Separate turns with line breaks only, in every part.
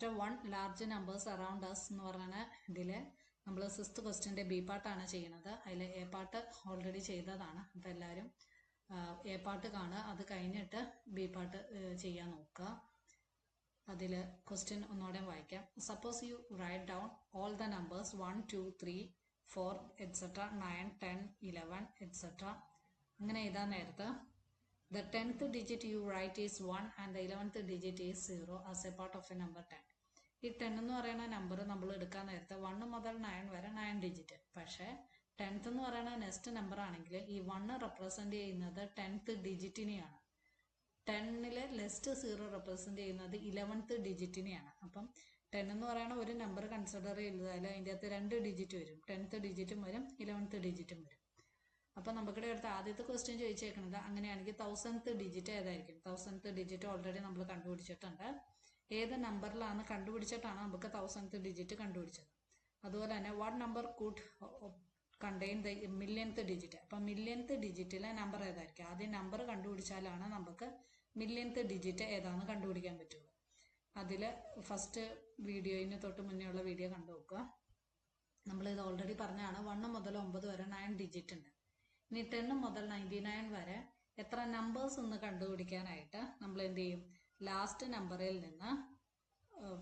1 large numbers around us എന്ന് പറഞ്ഞ ഇതിൽ നമ്മൾ 6th ക്വസ്റ്റ്യൻ്റെ ബി പാർട്ടാണ് ചെയ്യുന്നത്. അതിൽ എ പാർട്ട് ഓൾറെഡി ചെയ്തതാണ്. അപ്പോൾ എല്ലാവരും എ പാർട്ട് കാണുക, അത് കഴിഞ്ഞിട്ട് ബി പാർട്ട് ചെയ്യാൻ നോക്കുക. അതിൽ ക്വസ്റ്റ്യൻ ഒന്നുകൂടെ വായിക്കാം. Suppose you write down all the numbers 1, 2, 3, 4 etcetera 9, 10, 11 etcetera. അങ്ങനെ എഴുതാൻ നേരത്ത് the 10th digit you write is 1 and the 11th digit is 0 as a part of a number 10. ഈ 10 എന്ന് പറയുന്ന നമ്പർ നമ്മൾ എടുക്കാൻ നേരത്തെ 1 മുതൽ 9 വരെ 9 ഡിജിറ്റ്. പക്ഷേ 10th എന്ന് പറയുന്ന നെക്സ്റ്റ് നമ്പർ ആണെങ്കിൽ ഈ 1 റെപ്രസെന്റ് ചെയ്യുന്നത് 10th ഡിജിറ്റിനെയാണ്. 10ലെ ലെസ്റ്റ് 0 റെപ്രസെന്റ് ചെയ്യുന്നത് 11th ഡിജിറ്റിനെയാണ്. അപ്പം 10 എന്ന് പറയുന്ന ഒരു നമ്പർ കൺസിഡർ ചെയ്താൽ അതിൻ്റെ അകത്ത് 2 ഡിജിറ്റ് വരും. 10th ഡിജിറ്റും വരും, 11th ഡിജിറ്റും വരും. അപ്പം നമുക്കിവിടെ അടുത്ത ആദ്യത്തെ ക്വസ്റ്റ്യൻ ചോദിച്ചേക്കുന്നത് അങ്ങനെയാണെങ്കിൽ 1000th ഡിജിറ്റ് ഏതായിരിക്കും? 1000th ഡിജിറ്റ് ഓൾറെഡി നമ്മൾ കണ്ടുപിടിച്ചിട്ടുണ്ട്. ഏത് നമ്പറിലാണ് കണ്ടുപിടിച്ചിട്ടാണ് നമുക്ക് 1000th ഡിജിറ്റ് കണ്ടുപിടിച്ചത്. അതുപോലെ തന്നെ what number could contain the millionth digit. അപ്പം മില്യൺത്ത് ഡിജിറ്റിലെ നമ്പർ ഏതായിരിക്കും? ആദ്യം നമ്പർ കണ്ടുപിടിച്ചാലാണ് നമുക്ക് മില്യൺത്ത് ഡിജിറ്റ് ഏതാണെന്ന് കണ്ടുപിടിക്കാൻ പറ്റുള്ളൂ. അതിൽ ഫസ്റ്റ് വീഡിയോയിന് തൊട്ട് മുന്നേ ഉള്ള വീഡിയോ കണ്ടു നോക്കുക. നമ്മളിത് ഓൾറെഡി പറഞ്ഞതാണ്. 1 മുതൽ 9 വരെ 9 ഡിജിറ്റ് ഉണ്ട്. ഇനി 10 മുതൽ 99 വരെ എത്ര നമ്പേഴ്സ് എന്ന് കണ്ടുപിടിക്കാനായിട്ട് നമ്മൾ എന്ത് ചെയ്യും? ലാസ്റ്റ് നമ്പറിൽ നിന്ന്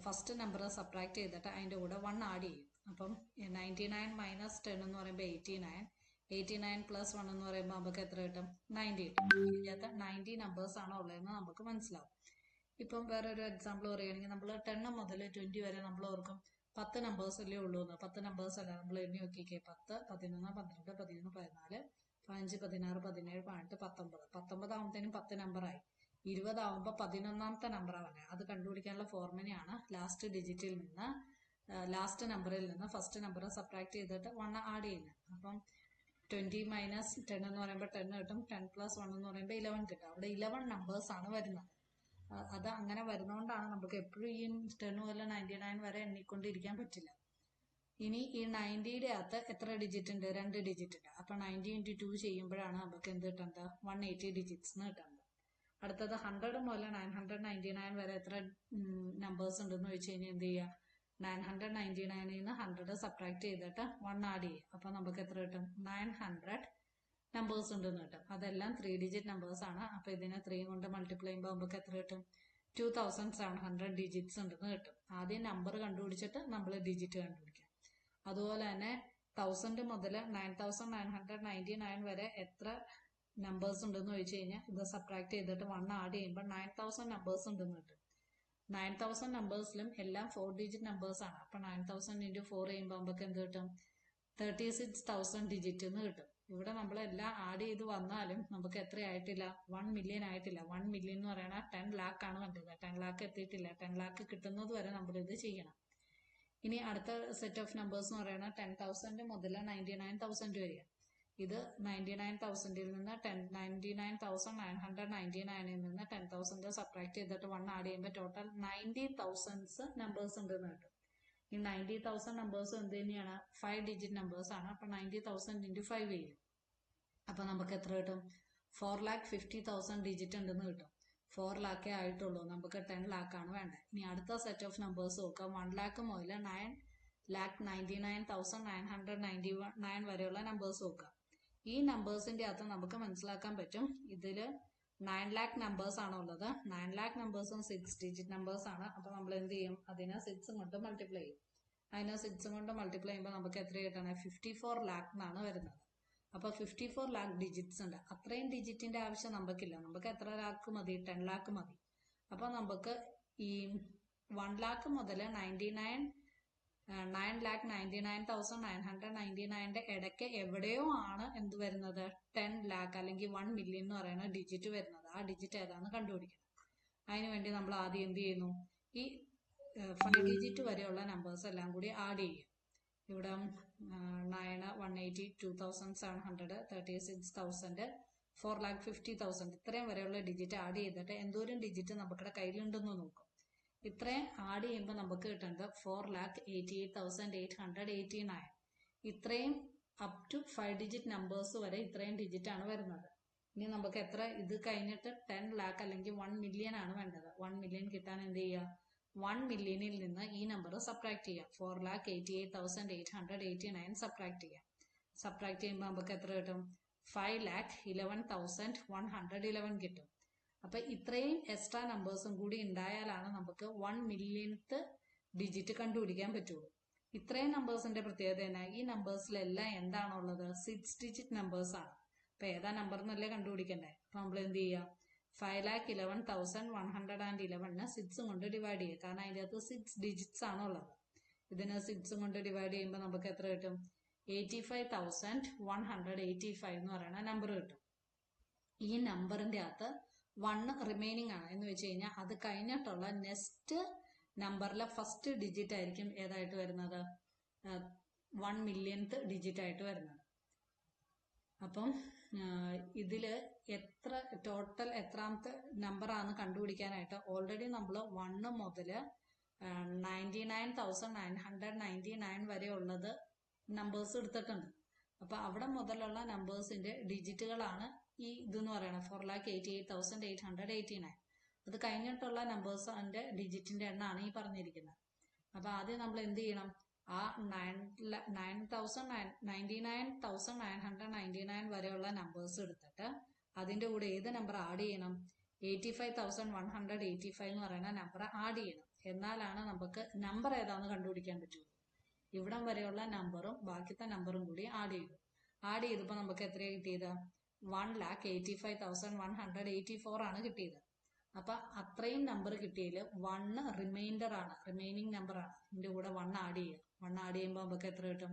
ഫസ്റ്റ് നമ്പർ സബ്ട്രാക്ട് ചെയ്തിട്ട് അതിൻ്റെ കൂടെ 1 ആഡ് ചെയ്യും. അപ്പം 99 മൈനസ് 10 എന്ന് പറയുമ്പോൾ 89, 89 പ്ലസ് 1 എന്ന് പറയുമ്പോൾ നമുക്ക് എത്ര കിട്ടും? 90 കിട്ടും. ഇതിനകത്ത് 90 നമ്പേഴ്സ് ആണോ ഉള്ളതെന്ന് നമുക്ക് മനസ്സിലാവും. ഇപ്പം വേറൊരു എക്സാമ്പിൾ പറയുകയാണെങ്കിൽ നമ്മൾ 10 മുതൽ 20 വരെ നമ്മൾ ഓർക്കും 10 നമ്പേഴ്സ് അല്ലേ ഉള്ളൂ എന്ന്. 10 നമ്പേഴ്സ് അല്ല, നമ്മൾ എണ്ണി നോക്കിക്കേ. 10, 11, 12, 13, 14, 15, 16, 17, 18, 19. 19 ആകുമ്പോഴത്തേനും 10 നമ്പറായി. 20 ആകുമ്പോൾ 11ാമത്തെ നമ്പറാണ്. അത് കണ്ടുപിടിക്കാനുള്ള ഫോർമുലയാണ് ലാസ്റ്റ് ഡിജിറ്റിൽ നിന്ന് ലാസ്റ്റ് നമ്പറിൽ നിന്ന് ഫസ്റ്റ് നമ്പർ സബ്ട്രാക്ട് ചെയ്തിട്ട് 1 ആഡ് ചെയ്യുന്നത്. അപ്പം 20 മൈനസ് 10 എന്ന് പറയുമ്പോൾ 10 കിട്ടും. 10 പ്ലസ് 1 എന്ന് പറയുമ്പോൾ 11 കിട്ടും. അവിടെ 11 നമ്പേഴ്സ് ആണ് വരുന്നത്. അത് അങ്ങനെ വരുന്നതുകൊണ്ടാണ് നമുക്ക് എപ്പോഴും ഈ 10 മുതൽ 99 വരെ എണ്ണിക്കൊണ്ടിരിക്കാൻ പറ്റില്ല. ഇനി ഈ 90യുടെ അകത്ത് എത്ര ഡിജിറ്റ് ഉണ്ട്? 2 ഡിജിറ്റ് ഉണ്ട്. അപ്പം 90 × 2 ചെയ്യുമ്പോഴാണ് നമുക്ക് എന്ത് കിട്ടുന്നത്? 180 ഡിജിറ്റ്സ് എന്ന് കിട്ടുന്നത്. അടുത്തത് 100 മുതൽ 999 വരെ എത്ര നമ്പേഴ്സ് ഉണ്ടെന്ന് ചോദിച്ചു കഴിഞ്ഞാൽ എന്ത് ചെയ്യുക? 999ൽ നിന്ന് 100 സബ്ട്രാക്ട് ചെയ്തിട്ട് 1 ആഡ് ചെയ്യുക. അപ്പം നമുക്ക് എത്ര കിട്ടും? 900 നമ്പേഴ്സ് ഉണ്ടെന്ന് കിട്ടും. അതെല്ലാം 3 ഡിജിറ്റ് നമ്പേഴ്സ് ആണ്. അപ്പോൾ ഇതിനെ 3 കൊണ്ട് മൾട്ടിപ്ലൈ ചെയ്യുമ്പോൾ നമുക്ക് എത്ര കിട്ടും? 2700 ഡിജിറ്റ്സ് ഉണ്ടെന്ന് കിട്ടും. ആദ്യം നമ്പർ കണ്ടുപിടിച്ചിട്ട് നമ്മൾ ഡിജിറ്റ് കണ്ടുപിടിക്കാം. അതുപോലെ തന്നെ 1000 മുതൽ 9999 വരെ എത്ര നമ്പേഴ്സ് ഉണ്ടെന്ന് ചോദിച്ചു കഴിഞ്ഞാൽ ഇത് സബ്ട്രാക്ട് ചെയ്തിട്ട് 1 ആഡ് ചെയ്യുമ്പോൾ 9000 നമ്പേഴ്സ് ഉണ്ടെന്ന് കിട്ടും. 9000 നമ്പേഴ്സിലും എല്ലാം 4 ഡിജിറ്റ് നമ്പേഴ്സ് ആണ്. അപ്പം 9000 × 4 ചെയ്യുമ്പോൾ നമുക്ക് എന്ത് കിട്ടും? 36,000 ഡിജിറ്റ് എന്ന് കിട്ടും. ഇവിടെ നമ്മളെല്ലാം ആഡ് ചെയ്ത് വന്നാലും നമുക്ക് എത്ര ആയിട്ടില്ല? 1 മില്യൺ ആയിട്ടില്ല. 1 മില്യൺ എന്ന് പറയുന്നത് 10 ലാക്ക് ആണ് കണ്ടത്. 10 ലാക്ക് എത്തിയിട്ടില്ല. 10 ലാക്ക് കിട്ടുന്നത് വരെ നമ്മളിത് ചെയ്യണം. ഇനി അടുത്ത സെറ്റ് ഓഫ് നമ്പേഴ്സ് എന്ന് പറയുന്നത് 10,000 മുതൽ 99,000 വരെയാണ്. ഇത് 99,000ൽ നിന്ന് 99,999ൽ നിന്ന് 10,000 സബ്ട്രാക്ട് ചെയ്തിട്ട് 1 ആഡ് ചെയ്യുമ്പോൾ ടോട്ടൽ 90,000 നമ്പേഴ്സ് ഉണ്ടെന്ന് കിട്ടും. ഈ 90,000 നമ്പേഴ്സ് എന്ത് തന്നെയാണ്? 5 ഡിജിറ്റ് നമ്പേഴ്സ് ആണ്. അപ്പം 90,000 × 5 ചെയ്യും. അപ്പം നമുക്ക് എത്ര കിട്ടും? 4,50,000 ഡിജിറ്റ് ഉണ്ടെന്ന് കിട്ടും. 4 ലാക്കേ ആയിട്ടുള്ളൂ. നമുക്ക് 10 ലാക്കാണ് വേണ്ടത്. ഇനി അടുത്ത സെറ്റ് ഓഫ് നമ്പേഴ്സ് നോക്കാം. 1 ലാക്ക് മുതൽ 9,99,999 വരെയുള്ള നമ്പേഴ്സ് നോക്കാം. ഈ നമ്പേഴ്സിന്റെ അകത്ത് നമുക്ക് മനസ്സിലാക്കാൻ പറ്റും ഇതിൽ 9 ലാക്ക് നമ്പേഴ്സ് ആണ് ഉള്ളത്. 9 ലാക്ക് നമ്പേഴ്സും 6 ഡിജിറ്റ് നമ്പേഴ്സ് ആണ്. അപ്പോൾ നമ്മൾ എന്ത് ചെയ്യും? അതിനെ 6 കൊണ്ട് മൾട്ടിപ്ലൈ ചെയ്യും. അതിനെ 6 കൊണ്ട് മൾട്ടിപ്ലൈ ചെയ്യുമ്പോൾ നമുക്ക് എത്ര കിട്ടണം? 54 ലാക്ക് എന്നാണ് വരുന്നത്. അപ്പോൾ 54 ലാക്ക് ഡിജിറ്റ്സ് ഉണ്ട്. അത്രയും ഡിജിറ്റിന്റെ ആവശ്യം നമുക്കില്ല. നമുക്ക് എത്ര ലാക്ക് മതി? 10 ലാക്ക് മതി. അപ്പോൾ നമുക്ക് ഈ 1 ലാക്ക് മുതൽ 9,99,999ന്റെ ഇടയ്ക്ക് എവിടെയോ ആണ് എന്ത് വരുന്നത്? 10 ലാക്ക് അല്ലെങ്കിൽ 1 മില്യൺ എന്ന് പറയുന്ന ഡിജിറ്റ് വരുന്നത്. ആ ഡിജിറ്റ് ഏതാണെന്ന് കണ്ടുപിടിക്കണം. അതിനുവേണ്ടി നമ്മൾ ആദ്യം എന്ത് ചെയ്യുന്നു? ഈ 5 ഡിജിറ്റ് വരെയുള്ള നമ്പേഴ്സ് എല്ലാം കൂടി ആഡ് ചെയ്യും. ഇവിടെ 9, 180, 2700, 36,000, 4,50,000 ഇത്രയും വരെയുള്ള ഡിജിറ്റ് ആഡ് ചെയ്തിട്ട് എന്തോരം ഡിജിറ്റ് നമുക്കിവിടെ കയ്യിലുണ്ടെന്ന് നോക്കും. ഇത്രയും ആഡ് ചെയ്യുമ്പോൾ നമുക്ക് കിട്ടുന്നത് 4,88,889. ഇത്രയും അപ് ടു 5 ഡിജിറ്റ് നമ്പേഴ്സ് വരെ ഇത്രയും ഡിജിറ്റ് ആണ് വരുന്നത്. ഇനി നമുക്ക് എത്ര ഇത് കഴിഞ്ഞിട്ട് 10 ലാക്ക് അല്ലെങ്കിൽ 1 മില്യൺ ആണ് വേണ്ടത്. 1 മില്യൺ കിട്ടാൻ എന്ത് ചെയ്യുക? 1 മില്യണിൽ നിന്ന് ഈ നമ്പർ സബ്ട്രാക്ട് ചെയ്യാം. 4,88,889 സബ്ട്രാക്ട് ചെയ്യാം. സബ്ട്രാക്ട് ചെയ്യുമ്പോൾ നമുക്ക് എത്ര കിട്ടും? 5,11,111 കിട്ടും. അപ്പൊ ഇത്രയും എക്സ്ട്രാ നമ്പേഴ്സും കൂടി ഉണ്ടായാലാണ് നമുക്ക് 1 മില്യൺത്ത് ഡിജിറ്റ് കണ്ടുപിടിക്കാൻ പറ്റുള്ളൂ. ഇത്രയും നമ്പേഴ്സിന്റെ പ്രത്യേകത തന്നെ, ഈ നമ്പേഴ്സിലെല്ലാം എന്താണുള്ളത്? 6 ഡിജിറ്റ് നമ്പേഴ്സ് ആണ്. അപ്പൊ ഏതാ നമ്പർ എന്നല്ലേ കണ്ടുപിടിക്കണ്ടേ? അപ്പൊ നമ്മൾ എന്ത് ചെയ്യാം? 5,11,111 6 കൊണ്ട് ഡിവൈഡ് ചെയ്യുക. കാരണം അതിൻ്റെ അകത്ത് 6 ഡിജിറ്റ്സ് ആണ് ഉള്ളത്. ഇതിനെ 6 കൊണ്ട് ഡിവൈഡ് ചെയ്യുമ്പോൾ നമുക്ക് എത്ര കിട്ടും? 85,185 എന്ന് പറയുന്ന നമ്പർ കിട്ടും. ഈ നമ്പറിന്റെ അകത്ത് 1 റിമൈനിങ് ആണ് എന്ന് വെച്ച് കഴിഞ്ഞാൽ അത് കഴിഞ്ഞിട്ടുള്ള നെക്സ്റ്റ് നമ്പറിലെ ഫസ്റ്റ് ഡിജിറ്റ് ആയിരിക്കും ഏതായിട്ട് വരുന്നത്? 1 മില്യൺത്ത് ഡിജിറ്റ് ആയിട്ട് വരുന്നത്. അപ്പം ഇതില് ടോട്ടൽ എത്രാമത്തെ നമ്പർ ആണെന്ന് കണ്ടുപിടിക്കാനായിട്ട് ഓൾറെഡി നമ്മൾ 1 മുതൽ 99,999 വരെ ഉള്ളത് നമ്പേഴ്സ് എടുത്തിട്ടുണ്ട്. അപ്പൊ അവിടെ മുതലുള്ള നമ്പേഴ്സിന്റെ ഡിജിറ്റുകളാണ് ഈ ഇതെന്ന് പറയുന്നത് 4,88,889. അത് കഴിഞ്ഞിട്ടുള്ള നമ്പേഴ്സിന്റെ ഡിജിറ്റിന്റെ എണ്ണമാണ് ഈ പറഞ്ഞിരിക്കുന്നത്. അപ്പൊ ആദ്യം നമ്മൾ എന്ത് ചെയ്യണം? ആ 99,999 വരെയുള്ള നമ്പേഴ്സ് എടുത്തിട്ട് അതിന്റെ കൂടെ ഏത് നമ്പർ ആഡ് ചെയ്യണം? 85,185 എന്ന് പറയുന്ന നമ്പർ ആഡ് ചെയ്യണം. എന്നാലാണ് നമുക്ക് നമ്പർ ഏതാണെന്ന് കണ്ടുപിടിക്കാൻ പറ്റുള്ളൂ. ഇവിടം വരെയുള്ള നമ്പറും ബാക്കിത്തെ നമ്പറും കൂടി ആഡ് ചെയ്തു. ആഡ് ചെയ്തപ്പോൾ നമുക്ക് എത്രയാണ് കിട്ടിയത്? 1,85,184 ആണ് കിട്ടിയത്. അപ്പൊ അത്രയും നമ്പർ കിട്ടിയതിൽ 1 റിമൈനിങ് നമ്പർ ആണ്. ഇതിന്റെ കൂടെ 1 ആഡ് ചെയ്യുക. 1 ആഡ് ചെയ്യുമ്പോൾ നമുക്ക് എത്ര കിട്ടും?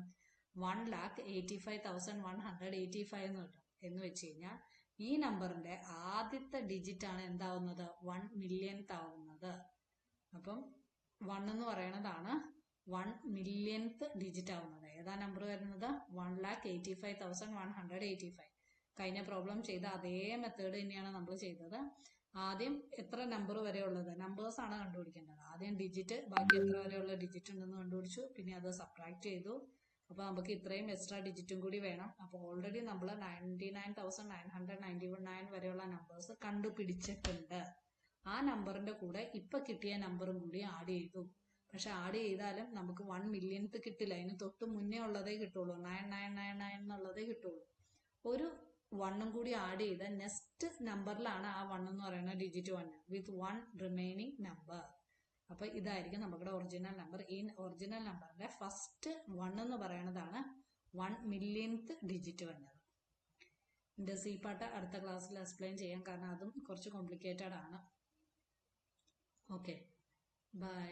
1,85,185 എന്ന് കിട്ടും. എന്ന് വെച്ച് കഴിഞ്ഞാൽ ഈ നമ്പറിന്റെ ആദ്യത്തെ ഡിജിറ്റ് ആണ് എന്താവുന്നത്? 1 മില്യൺത്ത് ആവുന്നത്. അപ്പം 1 എന്ന് പറയുന്നതാണ് 1 മില്യൺത്ത് ഡിജിറ്റ് ആവുന്നത്. ഏതാ നമ്പർ വരുന്നത്? 1,85,185. കഴിഞ്ഞ പ്രോബ്ലം ചെയ്ത അതേ മെത്തേഡ് തന്നെയാണ് നമ്മൾ ചെയ്തത്. ആദ്യം എത്ര നമ്പർ വരെ ഉള്ളത് നമ്പേഴ്സ് ആണ് കണ്ടുപിടിക്കേണ്ടത്. ആദ്യം ഡിജിറ്റ്, ബാക്കി എത്ര വരെയുള്ള ഡിജിറ്റ് ഉണ്ടെന്ന് കണ്ടുപിടിച്ചു. പിന്നെ അത് സബ്ട്രാക്ട് ചെയ്തു. അപ്പൊ നമുക്ക് ഇത്രയും എക്സ്ട്രാ ഡിജിറ്റും കൂടി വേണം. അപ്പൊ ഓൾറെഡി നമ്മൾ 99,999 വരെയുള്ള നമ്പേഴ്സ് കണ്ടുപിടിച്ചിട്ടുണ്ട്. ആ നമ്പറിന്റെ കൂടെ ഇപ്പൊ കിട്ടിയ നമ്പറും കൂടി ആഡ് ചെയ്തു. പക്ഷെ ആഡ് ചെയ്താലും നമുക്ക് 1 മില്യൺത്ത് കിട്ടില്ല. അതിന് തൊട്ട് മുന്നേ ഉള്ളതേ കിട്ടുള്ളൂ. 9999 എന്നുള്ളതേ കിട്ടുള്ളൂ. ഒരു 1 കൂടി ആഡ് ചെയ്ത നെക്സ്റ്റ് നമ്പറിലാണ് ആ 1 എന്ന് പറയുന്ന ഡിജിറ്റ് 1 വിത്ത് 1 റിമൈനിങ് നമ്പർ. അപ്പൊ ഇതായിരിക്കും നമ്മുടെ ഒറിജിനൽ നമ്പർ. ഈ ഒറിജിനൽ നമ്പറിന്റെ ഫസ്റ്റ് 1 എന്ന് പറയുന്നതാണ് 1 മില്യൺത്ത് ഡിജിറ്റ് വന്നത്. ഇതിന്റെ സി പാർട്ട് അടുത്ത ക്ലാസ്സിൽ എക്സ്പ്ലെയിൻ ചെയ്യാം. കാരണം അതും കുറച്ച് കോംപ്ലിക്കേറ്റഡ് ആണ്. Okay, by.